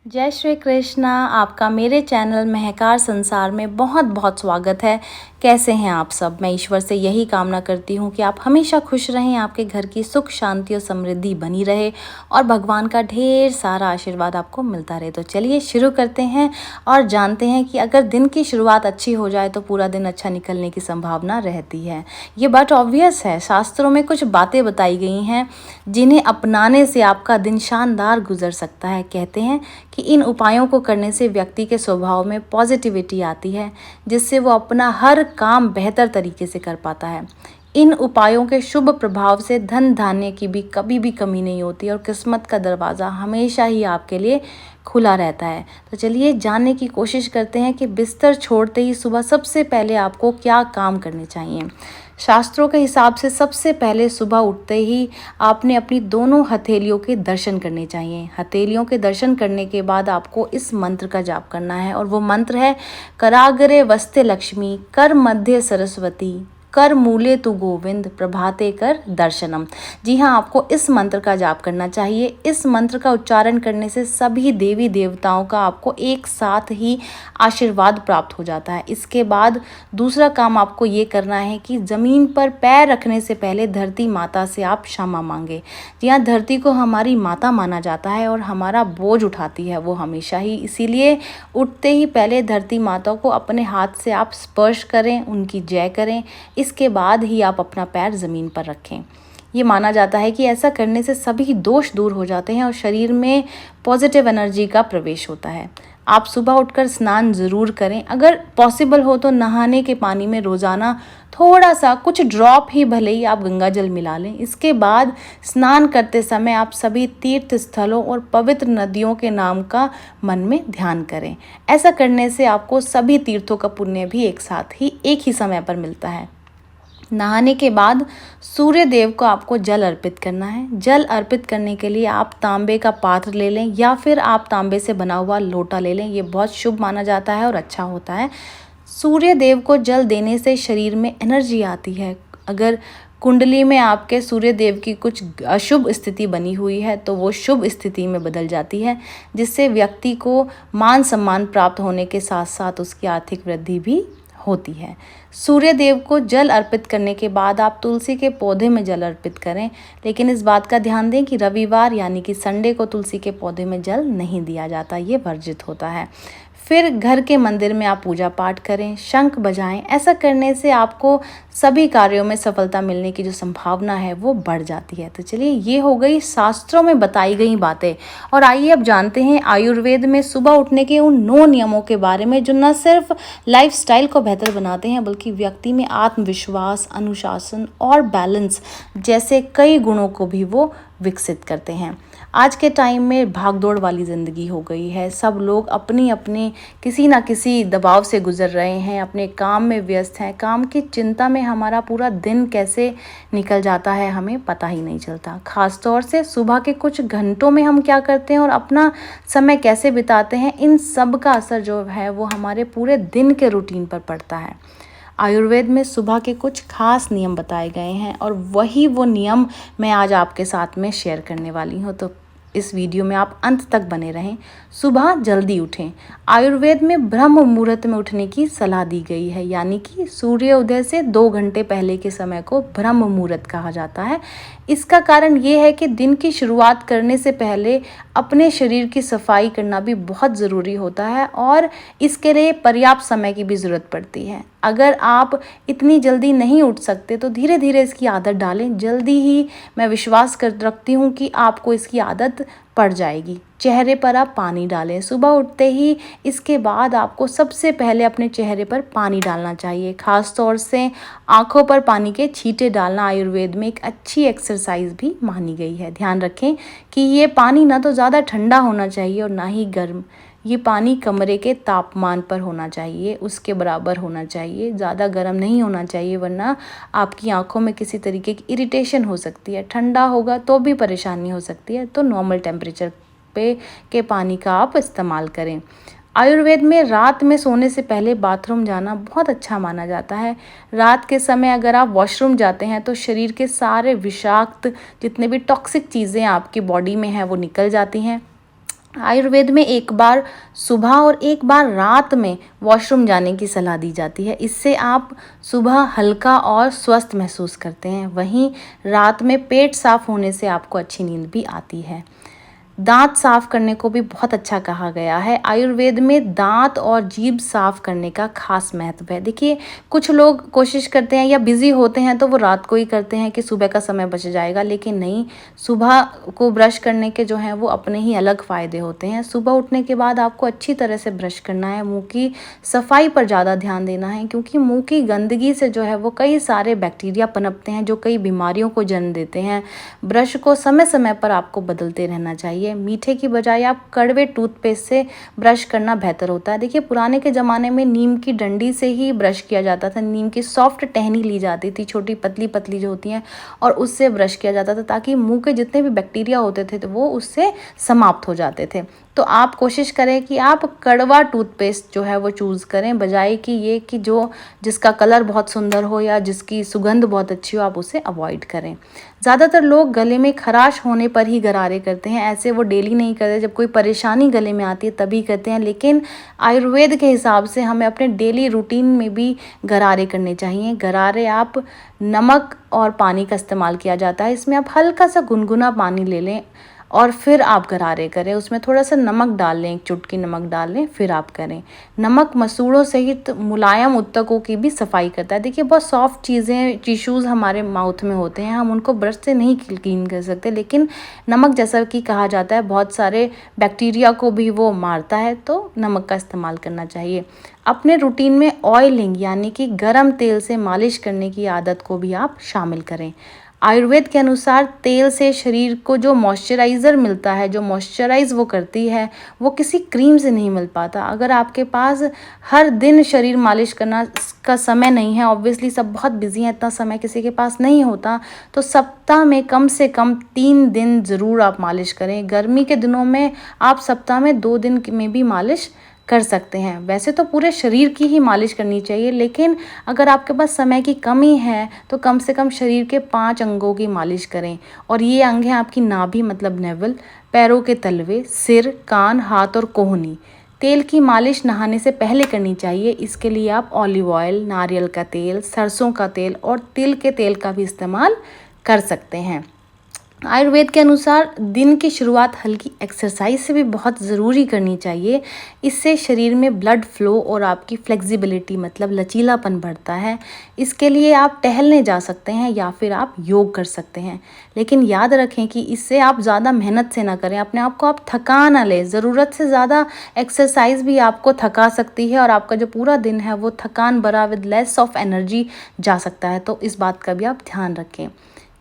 जय श्री कृष्णा। आपका मेरे चैनल महकार संसार में बहुत बहुत स्वागत है। कैसे हैं आप सब? मैं ईश्वर से यही कामना करती हूँ कि आप हमेशा खुश रहें, आपके घर की सुख शांति और समृद्धि बनी रहे और भगवान का ढेर सारा आशीर्वाद आपको मिलता रहे। तो चलिए शुरू करते हैं और जानते हैं कि अगर दिन की शुरुआत अच्छी हो जाए तो पूरा दिन अच्छा निकलने की संभावना रहती है। ये बात ऑब्वियस है। शास्त्रों में कुछ बातें बताई गई हैं जिन्हें अपनाने से आपका दिन शानदार गुजर सकता है। कहते हैं कि इन उपायों को करने से व्यक्ति के स्वभाव में पॉजिटिविटी आती है, जिससे वो अपना हर काम बेहतर तरीके से कर पाता है। इन उपायों के शुभ प्रभाव से धन धान्य की भी कभी भी कमी नहीं होती और किस्मत का दरवाज़ा हमेशा ही आपके लिए खुला रहता है। तो चलिए जानने की कोशिश करते हैं कि बिस्तर छोड़ते ही सुबह सबसे पहले आपको क्या काम करने चाहिए। शास्त्रों के हिसाब से सबसे पहले सुबह उठते ही आपने अपनी दोनों हथेलियों के दर्शन करने चाहिए। हथेलियों के दर्शन करने के बाद आपको इस मंत्र का जाप करना है और वो मंत्र है कराग्रे वस्ते लक्ष्मी, कर मध्य सरस्वती, कर मूले तु गोविंद, प्रभाते कर दर्शनम। जी हाँ, आपको इस मंत्र का जाप करना चाहिए। इस मंत्र का उच्चारण करने से सभी देवी देवताओं का आपको एक साथ ही आशीर्वाद प्राप्त हो जाता है। इसके बाद दूसरा काम आपको ये करना है कि ज़मीन पर पैर रखने से पहले धरती माता से आप क्षमा मांगे। जी हाँ, धरती को हमारी माता माना जाता है और हमारा बोझ उठाती है वो हमेशा ही। इसीलिए उठते ही पहले धरती माता को अपने हाथ से आप स्पर्श करें, उनकी जय करें। इसके बाद ही आप अपना पैर ज़मीन पर रखें। ये माना जाता है कि ऐसा करने से सभी दोष दूर हो जाते हैं और शरीर में पॉजिटिव एनर्जी का प्रवेश होता है। आप सुबह उठकर स्नान ज़रूर करें। अगर पॉसिबल हो तो नहाने के पानी में रोज़ाना थोड़ा सा कुछ ड्रॉप ही भले ही आप गंगा जल मिला लें। इसके बाद स्नान करते समय आप सभी तीर्थ स्थलों और पवित्र नदियों के नाम का मन में ध्यान करें। ऐसा करने से आपको सभी तीर्थों का पुण्य भी एक साथ ही एक ही समय पर मिलता है। नहाने के बाद सूर्य देव को आपको जल अर्पित करना है। जल अर्पित करने के लिए आप तांबे का पात्र ले लें या फिर आप तांबे से बना हुआ लोटा ले लें। ये बहुत शुभ माना जाता है और अच्छा होता है। सूर्य देव को जल देने से शरीर में एनर्जी आती है। अगर कुंडली में आपके सूर्य देव की कुछ अशुभ स्थिति बनी हुई है तो वो शुभ स्थिति में बदल जाती है, जिससे व्यक्ति को मान सम्मान प्राप्त होने के साथ साथ उसकी आर्थिक वृद्धि भी होती है। सूर्य देव को जल अर्पित करने के बाद आप तुलसी के पौधे में जल अर्पित करें, लेकिन इस बात का ध्यान दें कि रविवार यानी कि संडे को तुलसी के पौधे में जल नहीं दिया जाता, ये वर्जित होता है। फिर घर के मंदिर में आप पूजा पाठ करें, शंख बजाएं। ऐसा करने से आपको सभी कार्यों में सफलता मिलने की जो संभावना है वो बढ़ जाती है। तो चलिए ये हो गई शास्त्रों में बताई गई बातें और आइए अब जानते हैं आयुर्वेद में सुबह उठने के उन 9 नियमों के बारे में जो न सिर्फ लाइफस्टाइल को बेहतर बनाते हैं बल्कि व्यक्ति में आत्मविश्वास, अनुशासन और बैलेंस जैसे कई गुणों को भी वो विकसित करते हैं। आज के टाइम में भागदौड़ वाली ज़िंदगी हो गई है। सब लोग अपनी अपनी किसी ना किसी दबाव से गुजर रहे हैं, अपने काम में व्यस्त हैं। काम की चिंता में हमारा पूरा दिन कैसे निकल जाता है हमें पता ही नहीं चलता। ख़ास तौर से सुबह के कुछ घंटों में हम क्या करते हैं और अपना समय कैसे बिताते हैं, इन सब का असर जो है वो हमारे पूरे दिन के रूटीन पर पड़ता है। आयुर्वेद में सुबह के कुछ खास नियम बताए गए हैं और वही वो नियम मैं आज आपके साथ में शेयर करने वाली हूँ। तो इस वीडियो में आप अंत तक बने रहें। सुबह जल्दी उठें। आयुर्वेद में ब्रह्म मुहूर्त में उठने की सलाह दी गई है, यानी कि सूर्योदय से 2 घंटे पहले के समय को ब्रह्म मुहूर्त कहा जाता है। इसका कारण ये है कि दिन की शुरुआत करने से पहले अपने शरीर की सफाई करना भी बहुत ज़रूरी होता है और इसके लिए पर्याप्त समय की भी ज़रूरत पड़ती है। अगर आप इतनी जल्दी नहीं उठ सकते तो धीरे धीरे इसकी आदत डालें। जल्दी ही मैं विश्वास कर रखती हूँ कि आपको इसकी आदत पड़ जाएगी। चेहरे पर आप पानी डालें सुबह उठते ही। इसके बाद आपको सबसे पहले अपने चेहरे पर पानी डालना चाहिए। ख़ास तौर से आँखों पर पानी के छींटे डालना आयुर्वेद में एक अच्छी एक्सरसाइज भी मानी गई है। ध्यान रखें कि ये पानी ना तो ज़्यादा ठंडा होना चाहिए और ना ही गर्म। ये पानी कमरे के तापमान पर होना चाहिए, उसके बराबर होना चाहिए। ज़्यादा गर्म नहीं होना चाहिए वरना आपकी आंखों में किसी तरीके की इरिटेशन हो सकती है। ठंडा होगा तो भी परेशानी हो सकती है। तो नॉर्मल टेम्परेचर पे के पानी का आप इस्तेमाल करें। आयुर्वेद में रात में सोने से पहले बाथरूम जाना बहुत अच्छा माना जाता है। रात के समय अगर आप वॉशरूम जाते हैं तो शरीर के सारे विषाक्त जितने भी टॉक्सिक चीज़ें आपकी बॉडी में हैं वो निकल जाती हैं आयुर्वेद में एक बार सुबह और एक बार रात में वॉशरूम जाने की सलाह दी जाती है। इससे आप सुबह हल्का और स्वस्थ महसूस करते हैं। वहीं रात में पेट साफ होने से आपको अच्छी नींद भी आती है। दांत साफ करने को भी बहुत अच्छा कहा गया है। आयुर्वेद में दांत और जीभ साफ करने का खास महत्व है। देखिए, कुछ लोग कोशिश करते हैं या बिजी होते हैं तो वो रात को ही करते हैं कि सुबह का समय बच जाएगा, लेकिन नहीं, सुबह को ब्रश करने के जो हैं वो अपने ही अलग फ़ायदे होते हैं। सुबह उठने के बाद आपको अच्छी तरह से ब्रश करना है, मुंह की सफाई पर ज़्यादा ध्यान देना है, क्योंकि मुंह की गंदगी से जो है वो कई सारे बैक्टीरिया पनपते हैं जो कई बीमारियों को जन्म देते हैं। ब्रश को समय समय पर आपको बदलते रहना चाहिए। मीठे की बजाय आप कड़वे टूथपेस्ट से ब्रश करना बेहतर होता है। देखिए, पुराने के ज़माने में नीम की डंडी से ही ब्रश किया जाता था। नीम की सॉफ्ट टहनी ली जाती थी, छोटी पतली पतली जो होती हैं, और उससे ब्रश किया जाता था ताकि मुंह के जितने भी बैक्टीरिया होते थे तो वो उससे समाप्त हो जाते थे। तो आप कोशिश करें कि आप कड़वा टूथपेस्ट जो है वो चूज़ करें, बजाय कि ये कि जो जिसका कलर बहुत सुंदर हो या जिसकी सुगंध बहुत अच्छी हो, आप उसे अवॉइड करें। ज़्यादातर लोग गले में खराश होने पर ही गरारे करते हैं। ऐसे वो डेली नहीं करते, जब कोई परेशानी गले में आती है तभी करते हैं। लेकिन आयुर्वेद के हिसाब से हमें अपने डेली रूटीन में भी गरारे करने चाहिए। गरारे आप नमक और पानी का इस्तेमाल किया जाता है। इसमें आप हल्का सा गुनगुना पानी ले लें और फिर आप गरारे करें। उसमें थोड़ा सा नमक डाल लें, एक चुटकी नमक डाल लें, फिर आप करें। नमक मसूड़ों सहित मुलायम ऊतकों की भी सफाई करता है। देखिए, बहुत सॉफ्ट चीज़ें, टिश्यूज़ हमारे माउथ में होते हैं, हम उनको ब्रश से नहीं क्लीन कर सकते, लेकिन नमक, जैसा कि कहा जाता है, बहुत सारे बैक्टीरिया को भी वो मारता है, तो नमक का इस्तेमाल करना चाहिए। अपने रूटीन में ऑयलिंग यानी कि गर्म तेल से मालिश करने की आदत को भी आप शामिल करें। आयुर्वेद के अनुसार तेल से शरीर को जो मॉइस्चराइज़र मिलता है, जो मॉइस्चराइज़ वो करती है, वो किसी क्रीम से नहीं मिल पाता। अगर आपके पास हर दिन शरीर मालिश करना का समय नहीं है, ऑब्वियसली सब बहुत बिजी हैं, इतना समय किसी के पास नहीं होता, तो सप्ताह में कम से कम 3 दिन ज़रूर आप मालिश करें। गर्मी के दिनों में आप सप्ताह में 2 दिन में भी मालिश कर सकते हैं। वैसे तो पूरे शरीर की ही मालिश करनी चाहिए, लेकिन अगर आपके पास समय की कमी है तो कम से कम शरीर के 5 अंगों की मालिश करें। और ये अंग हैं आपकी नाभि मतलब नेवल, पैरों के तलवे, सिर, कान, हाथ और कोहनी। तेल की मालिश नहाने से पहले करनी चाहिए। इसके लिए आप ऑलिव ऑयल, नारियल का तेल, सरसों का तेल और तिल के तेल का भी इस्तेमाल कर सकते हैं। आयुर्वेद के अनुसार दिन की शुरुआत हल्की एक्सरसाइज से भी बहुत ज़रूरी करनी चाहिए। इससे शरीर में ब्लड फ्लो और आपकी फ्लेक्सिबिलिटी मतलब लचीलापन बढ़ता है। इसके लिए आप टहलने जा सकते हैं या फिर आप योग कर सकते हैं, लेकिन याद रखें कि इससे आप ज़्यादा मेहनत से ना करें, अपने आप को आप थका ना लें। ज़रूरत से ज़्यादा एक्सरसाइज भी आपको थका सकती है और आपका जो पूरा दिन है वो थकान भरा विद लेस ऑफ एनर्जी जा सकता है, तो इस बात का भी आप ध्यान रखें।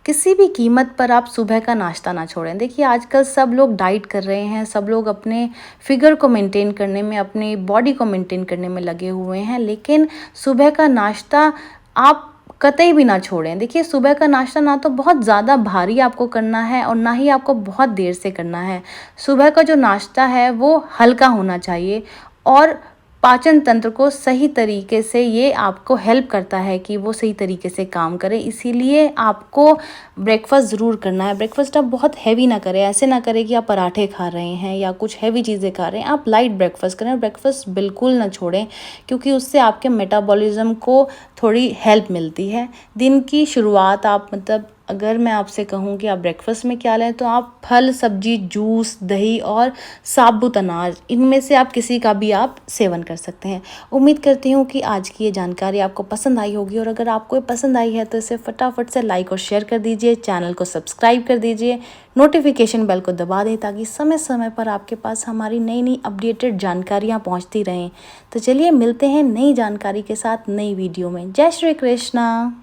किसी भी कीमत पर आप सुबह का नाश्ता ना छोड़ें। देखिए, आजकल सब लोग डाइट कर रहे हैं, सब लोग अपने फिगर को मेंटेन करने में, अपनी बॉडी को मेंटेन करने में लगे हुए हैं, लेकिन सुबह का नाश्ता आप कतई भी ना छोड़ें। देखिए, सुबह का नाश्ता ना तो बहुत ज़्यादा भारी आपको करना है और ना ही आपको बहुत देर से करना है। सुबह का जो नाश्ता है वो हल्का होना चाहिए और पाचन तंत्र को सही तरीके से, ये आपको हेल्प करता है कि वो सही तरीके से काम करे। इसीलिए आपको ब्रेकफास्ट ज़रूर करना है। ब्रेकफास्ट आप बहुत हैवी ना करें, ऐसे ना करें कि आप पराठे खा रहे हैं या कुछ हैवी चीज़ें खा रहे हैं। आप लाइट ब्रेकफास्ट करें, ब्रेकफास्ट बिल्कुल ना छोड़ें, क्योंकि उससे आपके मेटाबॉलिज्म को थोड़ी हेल्प मिलती है। दिन की शुरुआत आप मतलब अगर मैं आपसे कहूँ कि आप ब्रेकफास्ट में क्या लें, तो आप फल, सब्जी, जूस, दही और साबुत अनाज, इनमें से आप किसी का भी आप सेवन कर सकते हैं। उम्मीद करती हूँ कि आज की ये जानकारी आपको पसंद आई होगी, और अगर आपको ये पसंद आई है तो इसे फटाफट से लाइक और शेयर कर दीजिए, चैनल को सब्सक्राइब कर दीजिए, नोटिफिकेशन बेल को दबा दें ताकि समय समय पर आपके पास हमारी नई नई अपडेटेड जानकारियाँ पहुँचती रहें। तो चलिए मिलते हैं नई जानकारी के साथ नई वीडियो में। जय श्री कृष्णा।